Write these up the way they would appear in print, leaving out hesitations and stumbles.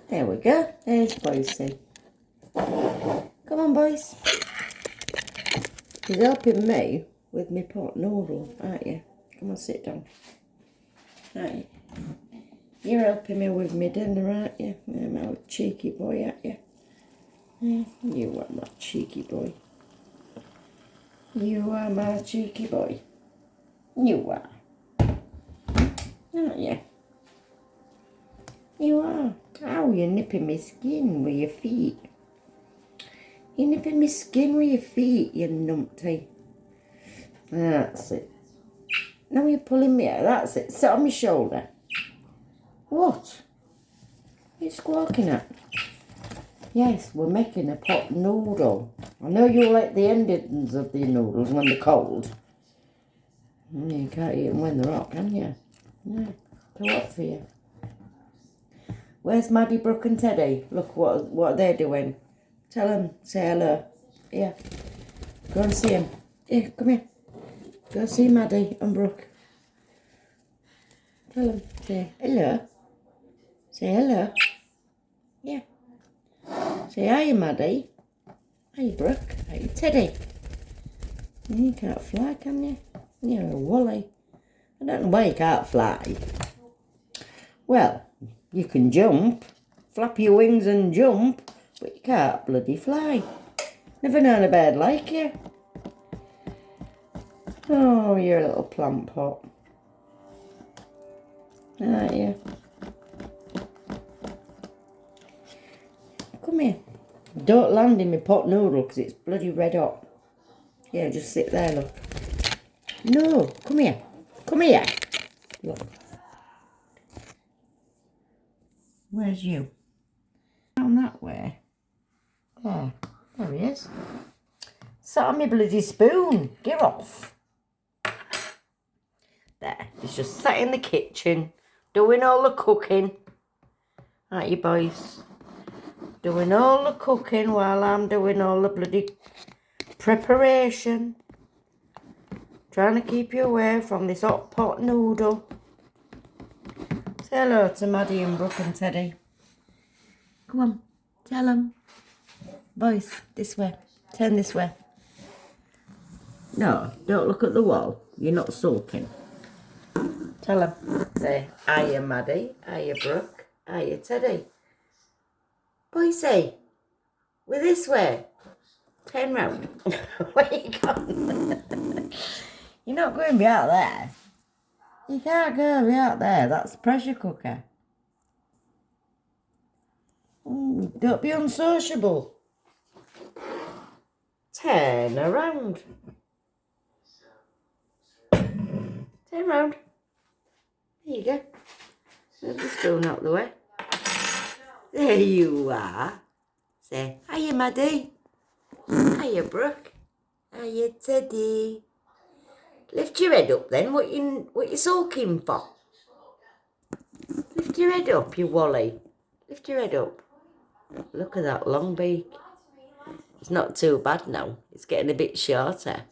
There we go. There's Boycie. Come on, boys. You're helping me with my pot noodle, aren't you? Come on, sit down. Aren't you? You're helping me with my dinner, aren't you? Yeah, my cheeky boy, aren't you? Yeah, you are my cheeky boy. You are my cheeky boy. You are. Aren't you? You are. Ow, you're nipping my skin with your feet. You're nipping my skin with your feet, you numpty. That's it. Now you're pulling me out. That's it. Sit on my shoulder. What? What are you squawking at? Yes, we're making a pot noodle. I know you like the endings of the noodles when they're cold. You can't eat them when they're hot, can you? No, too hot for you. Where's Maddie, Brooke and Teddy? Look, what are they doing? Tell them, say hello. Yeah. Go and see them. Here, come here. Go see Maddie and Brooke. Tell them, say hello. Say hello. Yeah. Say hiya, Maddie. Hiya, Brooke. Hiya, Teddy. You can't fly, can you? You're a woolly. I don't know why you can't fly. Well, you can jump. Flap your wings and jump. But you can't bloody fly. Never known a bird like you. Oh, you're a little plant pot. Aren't you? Come here. Don't land in my pot noodle because it's bloody red hot. Yeah, just sit there, look. No, come here. Come here. Look. Where's you? Down that way. There he is. Sat on my bloody spoon. Get off. There. He's just sat in the kitchen doing all the cooking. Aren't you, boys? Doing all the cooking while I'm doing all the bloody preparation. Trying to keep you away from this hot pot noodle. Say hello to Maddie and Brooke and Teddy. Come on, tell them. Boys, this way. Turn this way. No, don't look at the wall. You're not sulking. Tell them. Say, hiya Maddie, hiya Brooke, hiya Teddy. Boycie, we're this way. Turn round. Where you going? You're not going to be out there. You can't go be out there. That's a pressure cooker. Don't be unsociable. Turn around. Turn round. There you go. Move the spoon out the way. There you are. Say, hiya Maddie. Hiya Brooke. Hiya Teddy. Lift your head up then. What you sulking for? Lift your head up, you wally. Lift your head up. Look at that long beak. It's not too bad now. It's getting a bit shorter.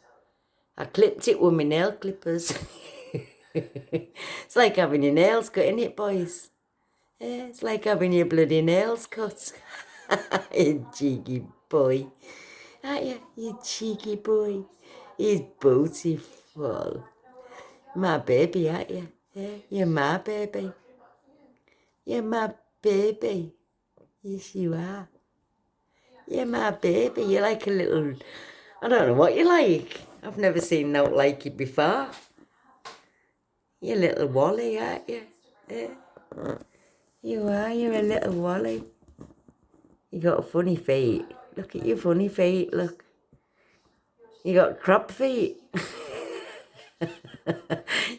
I clipped it with my nail clippers. It's like having your nails cut, isn't it, boys? Yeah, it's like having your bloody nails cut. You cheeky boy. Aren't you? You cheeky boy. He's beautiful. My baby, aren't you? Yeah, you're my baby. You're my baby. Yes, you are. You're my baby. You're like a little... I don't know what you're like. I've never seen no like you before. You're a little wally, aren't you? Yeah. You are. You're a little wally. You got funny feet. Look at your funny feet. Look. You got crab feet.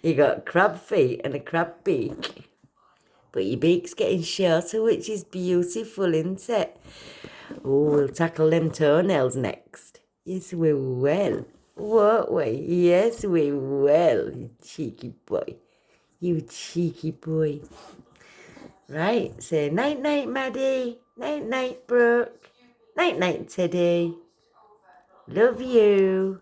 You got crab feet and a crab beak. But your beak's getting shorter, which is beautiful, isn't it? Oh, we'll tackle them toenails next. Yes, we will. Won't we? Yes, we will. You cheeky boy. You cheeky boy. Right, say night-night, Maddie. Night-night, Brooke. Night-night, Teddy. Love you.